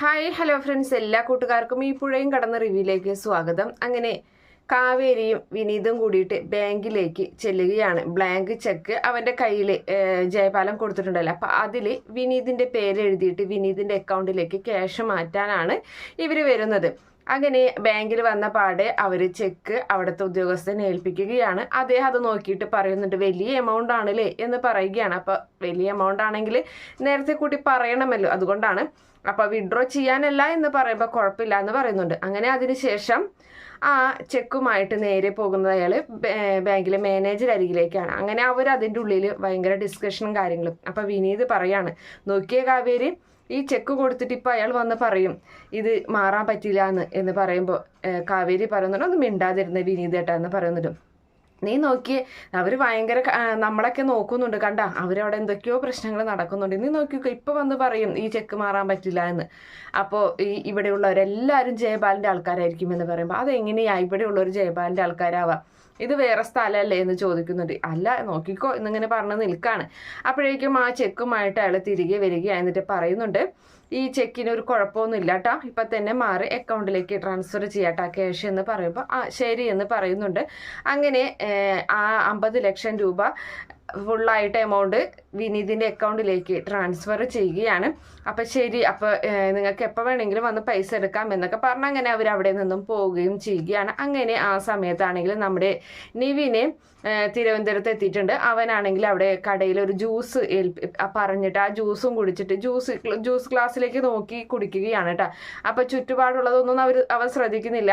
Hi hello friends, എല്ലാ കൂട്ടുകാർക്കും ഈ പുഴയും കടന്ന റിവ്യൂയിലേക്ക് സ്വാഗതം. അങ്ങനെ കാവേരിയും വിനീതും കൂടിയിട്ട് ബാങ്കിലേക്ക് ചെല്ലുകയാണ്. ബ്ലാങ്ക് ചെക്ക് അവൻ്റെ കയ്യിൽ ജയപാലം കൊടുത്തിട്ടുണ്ടല്ലോ, അപ്പം അതിൽ വിനീതിൻ്റെ പേര് എഴുതിയിട്ട് വിനീതിൻ്റെ അക്കൗണ്ടിലേക്ക് ക്യാഷ് മാറ്റാനാണ് ഇവർ വരുന്നത്. അങ്ങനെ ബാങ്കിൽ വന്ന പാടെ അവർ ചെക്ക് അവിടുത്തെ ഉദ്യോഗസ്ഥനെ ഏൽപ്പിക്കുകയാണ്. അദ്ദേഹം അത് നോക്കിയിട്ട് പറയുന്നുണ്ട്, വലിയ എമൗണ്ട് ആണല്ലേ എന്ന് പറയുകയാണ്. അപ്പോൾ വലിയ എമൗണ്ട് ആണെങ്കിൽ നേരത്തെ കൂട്ടി പറയണമല്ലോ, അതുകൊണ്ടാണ്. അപ്പോൾ വിഡ്രോ ചെയ്യാനല്ല എന്ന് പറയുമ്പോൾ കുഴപ്പമില്ല എന്ന് പറയുന്നുണ്ട്. അങ്ങനെ അതിനുശേഷം ആ ചെക്കുമായിട്ട് നേരെ പോകുന്നത് അയാൾ ബാങ്കിലെ മാനേജർ അരികിലേക്കാണ്. അങ്ങനെ അവർ അതിൻ്റെ ഉള്ളിൽ ഭയങ്കര ഡിസ്കഷനും കാര്യങ്ങളും. അപ്പോൾ വിനീത് പറയാണ്, നോക്കിയ കാവേരി, ഈ ചെക്ക് കൊടുത്തിട്ട് ഇപ്പം അയാൾ വന്ന് പറയും ഇത് മാറാൻ പറ്റില്ല എന്ന് പറയുമ്പോൾ കാവേരി പറയുന്നുണ്ട്, ഒന്ന് മിണ്ടാതിരുന്നത് വിനീത് ഏട്ടാ എന്ന് പറയുന്നുണ്ട്. നീ നോക്കിയേ, അവർ ഭയങ്കര നമ്മളൊക്കെ നോക്കുന്നുണ്ട്, കണ്ട അവരവിടെ എന്തൊക്കെയോ പ്രശ്നങ്ങൾ നടക്കുന്നുണ്ട്. നീ നോക്കിക്കോ, ഇപ്പം വന്ന് പറയും ഈ ചെക്ക് മാറാൻ പറ്റില്ല എന്ന്. അപ്പോൾ ഇവിടെയുള്ളവരെല്ലാവരും ജയപാലിൻ്റെ ആൾക്കാരായിരിക്കും എന്ന് പറയുമ്പോൾ അതെങ്ങനെയാ ഇവിടെയുള്ളവർ ജയപാലിൻ്റെ ആൾക്കാരാവാം, ഇത് വേറെ സ്ഥലമല്ലേ എന്ന് ചോദിക്കുന്നുണ്ട്. അല്ല നോക്കിക്കോ എന്നിങ്ങനെ പറഞ്ഞ് നിൽക്കാണ്. അപ്പോഴേക്കും ആ ചെക്കുമായിട്ട് അയാൾ തിരികെ വരികയാണ്. എന്നിട്ട് പറയുന്നുണ്ട്, ഈ ചെക്കിന് ഒരു കുഴപ്പമൊന്നുമില്ല കേട്ടോ, ഇപ്പം തന്നെ മാറി അക്കൗണ്ടിലേക്ക് ട്രാൻസ്ഫർ ചെയ്യാട്ടോ ക്യാഷ് എന്ന് പറയുമ്പോൾ ശരി എന്ന് പറയുന്നുണ്ട്. അങ്ങനെ ആ 50 ലക്ഷം രൂപ ഫുള്ളായിട്ട് എമൗണ്ട് വിനീതിൻ്റെ അക്കൗണ്ടിലേക്ക് ട്രാൻസ്ഫർ ചെയ്യുകയാണ്. അപ്പം ശരി, അപ്പോൾ നിങ്ങൾക്ക് എപ്പോൾ വേണമെങ്കിലും വന്ന് പൈസ എടുക്കാം എന്നൊക്കെ പറഞ്ഞ് അങ്ങനെ അവർ അവിടെ നിന്നും പോവുകയും ചെയ്യുകയാണ്. അങ്ങനെ ആ സമയത്താണെങ്കിൽ നമ്മുടെ നിവിനെ തിരുവനന്തപുരത്ത് എത്തിയിട്ടുണ്ട്. അവനാണെങ്കിൽ അവിടെ കടയിൽ ഒരു ജ്യൂസ് പറഞ്ഞിട്ട് ആ ജ്യൂസും കുടിച്ചിട്ട് ജ്യൂസ് ഗ്ലാസ്സിലേക്ക് നോക്കി കുടിക്കുകയാണ് കേട്ടോ. അപ്പം ചുറ്റുപാടുള്ളതൊന്നും അവൻ ശ്രദ്ധിക്കുന്നില്ല.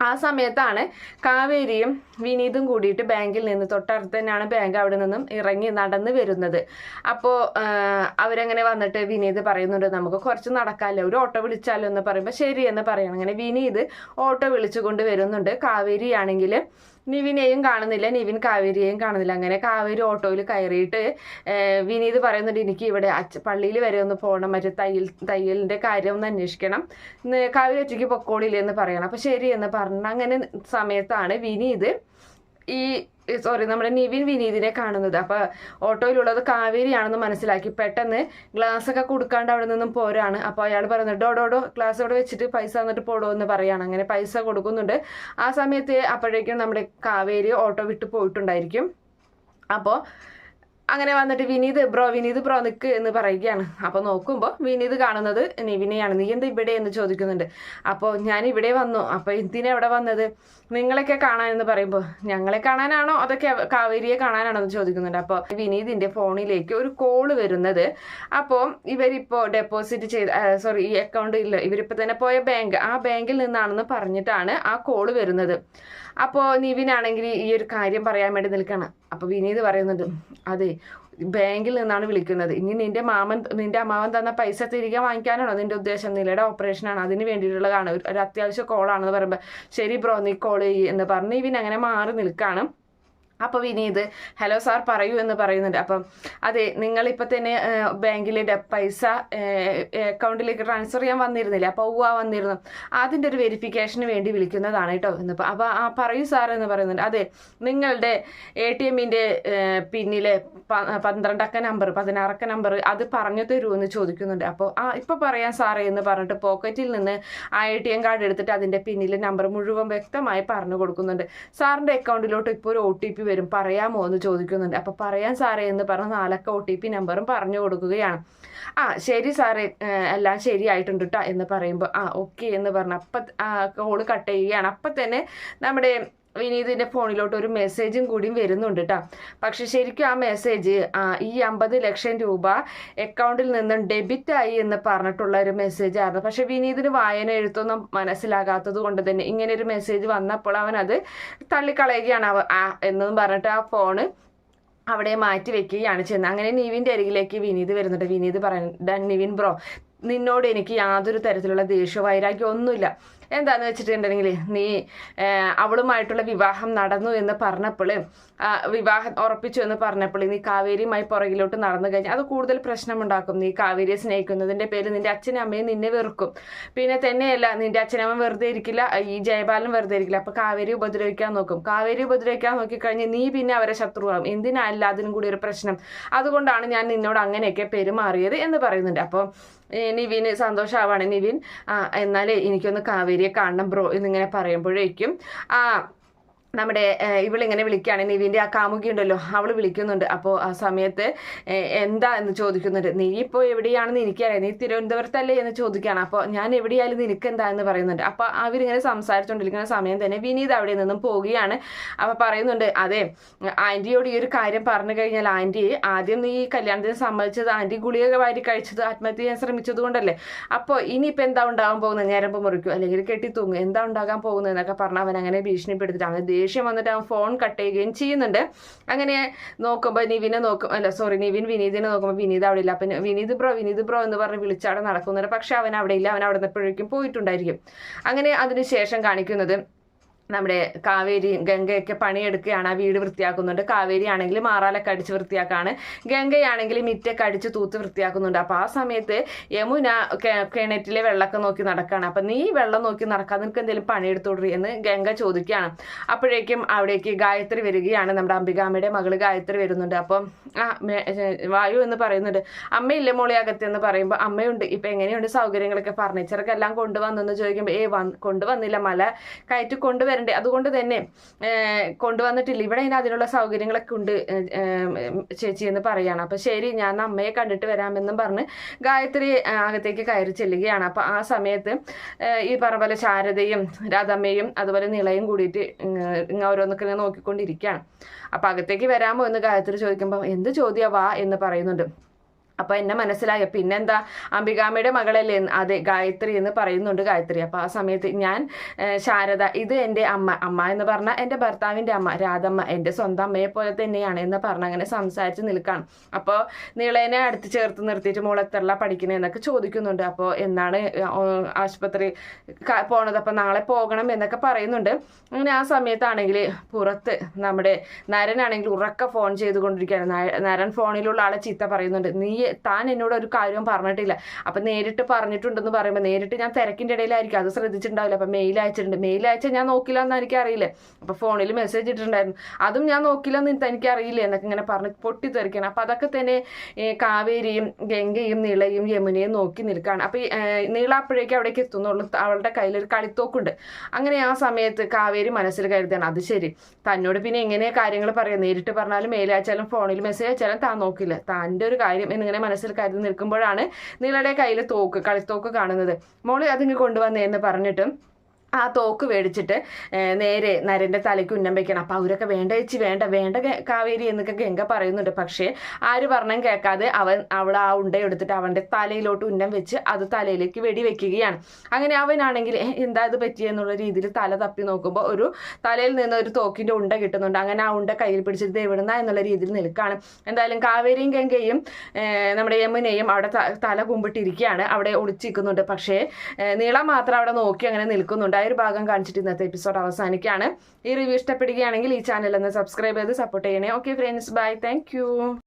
ആ സമയത്താണ് കാവേരിയും വിനീതും കൂടിയിട്ട് ബാങ്കിൽ നിന്ന്, തൊട്ടടുത്ത് തന്നെയാണ് ബാങ്ക്, അവിടെ നിന്നും ഇറങ്ങി നടന്ന് വരുന്നത്. അപ്പോൾ അവരങ്ങനെ വന്നിട്ട് വിനീത് പറയുന്നുണ്ട്, നമുക്ക് കുറച്ച് നടക്കാമല്ലോ, ഒരു ഓട്ടോ വിളിച്ചാലോ എന്ന് പറയുമ്പോൾ ശരി എന്ന് പറയണം. അങ്ങനെ വിനീത് ഓട്ടോ വിളിച്ചുകൊണ്ട് വരുന്നുണ്ട്. കാവേരി ആണെങ്കിൽ നിവിനെയും കാണുന്നില്ല, നിവിൻ കാവേരിയെയും കാണുന്നില്ല. അങ്ങനെ കാവേരി ഓട്ടോയിൽ കയറിയിട്ട് വിനീത് പറയുന്നുണ്ട്, എനിക്ക് ഇവിടെ പള്ളിയിൽ വരെ ഒന്ന് പോകണം, മറ്റേ തയ്യലിൻ്റെ കാര്യം ഒന്ന് അന്വേഷിക്കണം, കാവേരി ഒറ്റയ്ക്ക് പൊക്കോളില്ലേ എന്ന് പറയണം. അപ്പോൾ ശരി എന്ന് പറഞ്ഞു. അങ്ങനെ സമയത്താണ് നമ്മുടെ നിവിൻ വിനീതിനെ കാണുന്നത്. അപ്പോൾ ഓട്ടോയിലുള്ളത് കാവേരിയാണെന്ന് മനസ്സിലാക്കി പെട്ടെന്ന് ഗ്ലാസ് ഒക്കെ കൊടുക്കാണ്ട് അവിടെ നിന്നും പോരാണ്. അപ്പോൾ അയാൾ പറയുന്നത്, ഡോഡോ ഗ്ലാസ് അവിടെ വെച്ചിട്ട് പൈസ തന്നിട്ട് പോടോ എന്ന് പറയാണ്. അങ്ങനെ പൈസ കൊടുക്കുന്നുണ്ട്. ആ സമയത്ത് അപ്പോഴേക്കും നമ്മുടെ കാവേരി ഓട്ടോ വിട്ട് പോയിട്ടുണ്ടായിരിക്കും. അപ്പോൾ അങ്ങനെ വന്നിട്ട് വിനീത് ബ്രോ നിൽക്ക് എന്ന് പറയുകയാണ്. അപ്പോൾ നോക്കുമ്പോൾ വിനീത് കാണുന്നത് നിവിനെയാണ്. നീ എന്താ ഇവിടെ എന്ന് ചോദിക്കുന്നുണ്ട്. അപ്പോൾ ഞാൻ ഇവിടെ വന്നു. അപ്പോൾ എന്തിനാ ഇവിടെ വന്നത്, നിങ്ങളൊക്കെ കാണാനെന്ന് പറയുമ്പോൾ ഞങ്ങളെ കാണാനാണോ അതൊക്കെ കാവേരിയെ കാണാനാണോ എന്ന് ചോദിക്കുന്നുണ്ട്. അപ്പോൾ വിനീതിൻ്റെ ഫോണിലേക്ക് ഒരു കോള് വരുന്നത്. അപ്പോൾ ഇവരിപ്പോൾ ഡെപ്പോസിറ്റ് ചെയ്ത് ഈ അക്കൗണ്ട് ഇല്ല, ഇവരിപ്പോൾ തന്നെ പോയ ബാങ്ക്, ആ ബാങ്കിൽ നിന്നാണെന്ന് പറഞ്ഞിട്ടാണ് ആ കോള് വരുന്നത്. അപ്പോൾ നിവിനാണെങ്കിൽ ഈ ഒരു കാര്യം പറയാൻ വേണ്ടി നിൽക്കണം. അപ്പോൾ വിനീത് പറയുന്നുണ്ട്, അതെ ബാങ്കിൽ നിന്നാണ് വിളിക്കുന്നത്, ഇനി നിന്റെ അമ്മാവൻ തന്ന പൈസ തിരികെ വാങ്ങിക്കാനാണോ നിന്റെ ഉദ്ദേശം, നിലയുടെ ഓപ്പറേഷനാണ്, അതിന് വേണ്ടിയിട്ടുള്ളതാണ്, ഒരു അത്യാവശ്യ കോളാണെന്ന് പറയുമ്പോൾ ശരി ബ്രോ നീ കോൾ ചെയ്യ് എന്ന് പറഞ്ഞ് ഇവൻ അങ്ങനെ മാറി നിൽക്കുകയാണ്. അപ്പോൾ വിനീത് ഹലോ സാർ പറയൂ എന്ന് പറയുന്നുണ്ട്. അപ്പം അതെ, നിങ്ങളിപ്പോൾ തന്നെ ബാങ്കിലെ പൈസ അക്കൗണ്ടിലേക്ക് ട്രാൻസ്ഫർ ചെയ്യാൻ വന്നിരുന്നില്ലേ, അപ്പോൾ വന്നിരുന്നു, അതിൻ്റെ ഒരു വെരിഫിക്കേഷന് വേണ്ടി വിളിക്കുന്നതാണ് കേട്ടോ എന്നിപ്പോൾ. അപ്പോൾ പറയൂ സാർ എന്ന് പറയുന്നുണ്ട്. അതെ, നിങ്ങളുടെ ATMൻ്റെ പിന്നിലെ 12 നമ്പർ 16 നമ്പർ അത് പറഞ്ഞു തരുമെന്ന് ചോദിക്കുന്നുണ്ട്. അപ്പോൾ ഇപ്പോൾ പറയാം സാറേ എന്ന് പറഞ്ഞിട്ട് പോക്കറ്റിൽ നിന്ന് ആ ATM കാർഡ് എടുത്തിട്ട് അതിൻ്റെ പിന്നിലെ നമ്പർ മുഴുവൻ വ്യക്തമായി പറഞ്ഞു കൊടുക്കുന്നുണ്ട്. സാറിൻ്റെ അക്കൗണ്ടിലോട്ട് ഇപ്പോൾ ഒരു OTP വരും, പറയാമോ എന്ന് ചോദിക്കുന്നുണ്ട്. അപ്പോൾ പറയാൻ സാറേ എന്ന് പറഞ്ഞ് 4 അക്ക OTP നമ്പറും പറഞ്ഞു കൊടുക്കുകയാണ്. ശരി സാറേ, എല്ലാം ശരിയായിട്ടുണ്ട് കേട്ടോ എന്ന് പറയുമ്പോൾ ഓക്കെ എന്ന് പറഞ്ഞ് അപ്പം കോള് കട്ട് ചെയ്യുകയാണ്. അപ്പം തന്നെ നമ്മുടെ വിനീതിൻ്റെ ഫോണിലോട്ട് ഒരു മെസ്സേജും കൂടി വരുന്നുണ്ട് കേട്ടോ. പക്ഷെ ശരിക്കും ആ മെസ്സേജ് ഈ 50 ലക്ഷം രൂപ അക്കൗണ്ടിൽ നിന്നും ഡെബിറ്റായി എന്ന് പറഞ്ഞിട്ടുള്ള ഒരു മെസ്സേജ് ആയിരുന്നു. പക്ഷെ വിനീതിന് വായന എഴുത്തൊന്നും മനസ്സിലാകാത്തത് കൊണ്ട് തന്നെ ഇങ്ങനെ ഒരു മെസ്സേജ് വന്നപ്പോൾ അവൻ അത് തള്ളിക്കളയുകയാണ്. എന്നും പറഞ്ഞിട്ട് ആ ഫോണ് അവിടെ മാറ്റി വെക്കുകയാണ് ചെയ്യുന്നത്. അങ്ങനെ നിവിൻ്റെ അരികിലേക്ക് വിനീത് വരുന്നുണ്ട്. വിനീത് പറയുന്നുണ്ട്, നിവിൻ ബ്രോ, നിന്നോട് എനിക്ക് യാതൊരു തരത്തിലുള്ള ദേഷ്യ വൈരാഗ്യം ഒന്നുമില്ല. എന്താണെന്ന് വെച്ചിട്ടുണ്ടെങ്കിൽ നീ അവളുമായിട്ടുള്ള വിവാഹം നടന്നു എന്ന് പറഞ്ഞപ്പോൾ, വിവാഹം ഉറപ്പിച്ചു എന്ന് പറഞ്ഞപ്പോൾ നീ കാവേരിയുമായി പുറകിലോട്ട് നടന്നു കഴിഞ്ഞാൽ അത് കൂടുതൽ പ്രശ്നമുണ്ടാക്കും. നീ കാവേരിയെ സ്നേഹിക്കുന്നതിൻ്റെ പേരിൽ നിൻ്റെ അച്ഛനും അമ്മയും നിന്നെ വെറുക്കും. പിന്നെ തന്നെയല്ല, നിൻ്റെ അച്ഛനമ്മ വെറുതെ ഇരിക്കില്ല, ഈ ജയപാലൻ വെറുതെ ഇരിക്കില്ല. അപ്പോൾ കാവേരി ഉപദ്രവിക്കാൻ നോക്കും. കാവേരി ഉപദ്രവിക്കാൻ നോക്കിക്കഴിഞ്ഞ് നീ പിന്നെ അവരെ ശത്രുവാകും. എന്തിനാ എല്ലാത്തിനും കൂടി ഒരു പ്രശ്നം, അതുകൊണ്ടാണ് ഞാൻ നിന്നോട് അങ്ങനെയൊക്കെ പെരുമാറിയത് എന്ന് പറയുന്നുണ്ട്. അപ്പോൾ നിവിന് സന്തോഷമാവാണ്. നിവിൻ എന്നാലേ എനിക്കൊന്ന് കാവേരിയെ കാണണം ബ്രോ എന്നിങ്ങനെ പറയുമ്പോഴേക്കും നമ്മുടെ ഇവളിങ്ങനെ വിളിക്കുകയാണ്. നിവിൻ്റെ ആ കാമുകി ഉണ്ടല്ലോ, അവൾ വിളിക്കുന്നുണ്ട്. അപ്പോൾ ആ സമയത്ത് എന്താ എന്ന് ചോദിക്കുന്നുണ്ട്. നീ ഇപ്പോൾ എവിടെയാണെന്ന് എനിക്കറിയാം, നീ തിരുവനന്തപുരത്തല്ലേ എന്ന് ചോദിക്കുകയാണ്. അപ്പോൾ ഞാൻ എവിടെയായാലും നിനക്ക് എന്താ എന്ന് പറയുന്നുണ്ട്. അപ്പോൾ അവരിങ്ങനെ സംസാരിച്ചുകൊണ്ടിരിക്കുന്ന സമയം തന്നെ വിനീത് അവിടെ നിന്നും പോവുകയാണ്. അപ്പോൾ പറയുന്നുണ്ട്, അതെ ആൻറ്റിയോട് ഈ ഒരു കാര്യം പറഞ്ഞു കഴിഞ്ഞാൽ ആൻറ്റി ആദ്യം നീ കല്യാണത്തിന് സമ്മതിച്ചത് ആൻറ്റി ഗുളിക വാരി കഴിച്ചത് ആത്മഹത്യ ചെയ്യാൻ ശ്രമിച്ചത് കൊണ്ടല്ലേ. അപ്പോൾ ഇനിയിപ്പോൾ എന്താ ഉണ്ടാകാൻ പോകുന്നത്, ഞരമ്പ് മുറിക്കും അല്ലെങ്കിൽ കെട്ടി തൂങ്ങും, എന്താ ഉണ്ടാകാൻ പോകുന്നത് എന്നൊക്കെ പറഞ്ഞ് അവൻ അങ്ങനെ ഭീഷണിപ്പെടുത്തിട്ട് അവൻ ദേഷ്യം വന്നിട്ട് അവൻ ഫോൺ കട്ട് ചെയ്യുകയും ചെയ്യുന്നുണ്ട്. അങ്ങനെ നോക്കുമ്പോൾ നിവിൻ വിനീതിനെ നോക്കുമ്പോൾ വിനീത് അവിടെ ഇല്ല. അപ്പം വിനീത് ബ്രോ എന്ന് പറഞ്ഞ് വിളിച്ചവിടെ നടക്കുന്നുണ്ട്. പക്ഷെ അവൻ അവിടെ ഇല്ല, അവൻ അവിടെ നിന്നപ്പോഴേക്കും പോയിട്ടുണ്ടായിരിക്കും. അങ്ങനെ അതിനുശേഷം കാണിക്കുന്നത് നമ്മുടെ കാവേരിയും ഗംഗയൊക്കെ പണിയെടുക്കുകയാണ്, ആ വീട് വൃത്തിയാക്കുന്നുണ്ട്. കാവേരി ആണെങ്കിൽ മാറാലൊക്കെ അടിച്ച് വൃത്തിയാക്കാണ്, ഗംഗയാണെങ്കിൽ മിറ്റൊക്കെ അടിച്ച് തൂത്ത് വൃത്തിയാക്കുന്നുണ്ട്. അപ്പോൾ ആ സമയത്ത് യമുന കിണറ്റിലെ വെള്ളമൊക്കെ നോക്കി നടക്കുകയാണ്. അപ്പം നീ വെള്ളം നോക്കി നടക്കാൻ നിനക്ക് എന്തെങ്കിലും പണിയെടുത്തോടറി എന്ന് ഗംഗ ചോദിക്കുകയാണ്. അപ്പോഴേക്കും അവിടേക്ക് ഗായത്രി വരികയാണ്, നമ്മുടെ അംബികാമ്മയുടെ മകള് ഗായത്രി വരുന്നുണ്ട്. അപ്പം വായു എന്ന് പറയുന്നുണ്ട്. അമ്മയില്ല മോളെ അകത്തെന്ന് പറയുമ്പോൾ അമ്മയുണ്ട്. ഇപ്പം എങ്ങനെയുണ്ട് സൗകര്യങ്ങളൊക്കെ, ഫർണിച്ചറൊക്കെ എല്ലാം കൊണ്ടുവന്നെന്ന് ചോദിക്കുമ്പോൾ കൊണ്ടുവന്നില്ല, മല കയറ്റി കൊണ്ടുവരണ്ടേ, അതുകൊണ്ട് തന്നെ കൊണ്ടുവന്നിട്ടില്ല, ഇവിടെ ഇനി അതിനുള്ള സൗകര്യങ്ങളൊക്കെ ഉണ്ട് ചേച്ചി എന്ന് പറയാണ്. അപ്പം ശരി ഞാൻ അമ്മയെ കണ്ടിട്ട് വരാമെന്നും പറഞ്ഞ് ഗായത്രി അകത്തേക്ക് കയറി ചെല്ലുകയാണ്. അപ്പം ആ സമയത്ത് ഈ പറഞ്ഞ പോലെ ശാരദയും രാധമ്മയും അതുപോലെ നിളയും കൂടിയിട്ട് ഓരോന്നൊക്കെ നോക്കിക്കൊണ്ടിരിക്കുകയാണ്. അപ്പം അകത്തേക്ക് വരാമോ എന്ന് ഗായത്രി ചോദിക്കുമ്പോൾ എന്ത് ചോദ്യവാ എന്ന് പറയുന്നുണ്ട്. അപ്പോൾ എന്നെ മനസ്സിലായ പിന്നെന്താ അംബികാമ്മയുടെ മകളല്ലേ, അതെ ഗായത്രി എന്ന് പറയുന്നുണ്ട് ഗായത്രി. അപ്പോൾ ആ സമയത്ത് ഞാൻ ശാരദ, ഇത് എൻ്റെ അമ്മ എന്ന് പറഞ്ഞാൽ എൻ്റെ ഭർത്താവിൻ്റെ അമ്മ രാധമ്മ എൻ്റെ സ്വന്തം അമ്മയെ പോലെ തന്നെയാണ് എന്ന് പറഞ്ഞ് അങ്ങനെ സംസാരിച്ച് നിൽക്കുകയാണ്. അപ്പോൾ നീളേനെ അടുത്ത് ചേർത്ത് നിർത്തിയിട്ട് മോൾ എത്രല്ല പഠിക്കണേ എന്നൊക്കെ ചോദിക്കുന്നുണ്ട്. അപ്പോൾ എന്നാണ് ആശുപത്രി പോണത്, അപ്പോൾ നാളെ പോകണം എന്നൊക്കെ പറയുന്നുണ്ട്. അങ്ങനെ ആ സമയത്താണെങ്കിൽ പുറത്ത് നമ്മുടെ നരനാണെങ്കിൽ ഉറക്ക ഫോൺ ചെയ്തുകൊണ്ടിരിക്കുകയാണ്. നരൻ ഫോണിലുള്ള ആളെ ചീത്ത പറയുന്നുണ്ട്, നീ താൻ എന്നോട് ഒരു കാര്യവും പറഞ്ഞിട്ടില്ല, അപ്പം നേരിട്ട് പറഞ്ഞിട്ടുണ്ടെന്ന് പറയുമ്പോൾ നേരിട്ട് ഞാൻ തിരക്കിൻ്റെ ഇടയിലായിരിക്കും, അത് ശ്രദ്ധിച്ചിട്ടുണ്ടാവില്ല. അപ്പം മെയിൽ അയച്ചിട്ടുണ്ട്, മെയിൽ അയച്ചാൽ ഞാൻ നോക്കില്ല എന്ന് എനിക്കറിയില്ലേ, അപ്പോൾ ഫോണിൽ മെസ്സേജ് ഇട്ടിട്ടുണ്ടായിരുന്നു, അതും ഞാൻ നോക്കില്ല എന്ന് എനിക്കറിയില്ല എന്നൊക്കെ ഇങ്ങനെ പറഞ്ഞ് പൊട്ടിത്തെറിക്കണം. അപ്പം അതൊക്കെ തന്നെ കാവേരിയും ഗംഗയും നിളയും യമുനയും നോക്കി നിൽക്കുകയാണ്. അപ്പം നീള അപ്പോഴേക്കും അവിടേക്ക് എത്തുന്നുള്ളൂ, അവളുടെ കയ്യിലൊരു കളിത്തോക്കുണ്ട്. അങ്ങനെ ആ സമയത്ത് കാവേരി മനസ്സിൽ കരുതാണ്, അത് ശരി തന്നോട് പിന്നെ എങ്ങനെ കാര്യങ്ങൾ പറയാം, നേരിട്ട് പറഞ്ഞാലും മെയിൽ അയച്ചാലും ഫോണിൽ മെസ്സേജ് അയച്ചാലും താൻ നോക്കില്ല, താൻ്റെ ഒരു കാര്യം എന്നിങ്ങനെ മനസ്സിൽ കരുതി നിൽക്കുമ്പോഴാണ് നീളയുടെ കയ്യിൽ കളിത്തോക്ക് കാണുന്നത്. മോളെ അതിങ്ങ് കൊണ്ടുവന്നേന്ന് പറഞ്ഞിട്ടും ആ തോക്ക് മേടിച്ചിട്ട് നേരെ നരൻ്റെ തലയ്ക്ക് ഉന്നം വെക്കണം. അപ്പം അവരൊക്കെ വേണ്ട ചേച്ചി വേണ്ട കാവേരി എന്നൊക്കെ ഗംഗ പറയുന്നുണ്ട്. പക്ഷേ ആര് പറഞ്ഞും കേൾക്കാതെ അവൾ ആ ഉണ്ട എടുത്തിട്ട് അവൻ്റെ തലയിലോട്ട് ഉന്നം വെച്ച് അത് തലയിലേക്ക് വെടിവെക്കുകയാണ്. അങ്ങനെ അവനാണെങ്കിൽ എന്താ ഇത് പറ്റിയെന്നുള്ള രീതിയിൽ തല തപ്പി നോക്കുമ്പോൾ ഒരു തലയിൽ നിന്ന് ഒരു തോക്കിൻ്റെ ഉണ്ട കിട്ടുന്നുണ്ട്. അങ്ങനെ ആ ഉണ്ട കയ്യിൽ പിടിച്ചിട്ട് എവിടുന്ന എന്നുള്ള രീതിയിൽ നിൽക്കുകയാണ്. എന്തായാലും കാവേരിയും ഗംഗയും നമ്മുടെ യമുനയും അവിടെ തല കുമ്പിട്ടിരിക്കുകയാണ്, അവിടെ ഒളിച്ചിരിക്കുന്നുണ്ട്. പക്ഷേ നീളം മാത്രം അവിടെ നോക്കി അങ്ങനെ നിൽക്കുന്നുണ്ട്. ഒരു ഭാഗം കാണിച്ചിട്ട് ഇന്നത്തെ എപ്പിസോഡ് അവസാനിക്കുകയാണ്. ഈ റിവ്യൂ ഇഷ്ടപ്പെടുകയാണെങ്കിൽ ഈ ചാനൽ ഒന്ന് സബ്സ്ക്രൈബ് ചെയ്ത് സപ്പോർട്ട് ചെയ്യണേ. Okay friends, bye, thank U.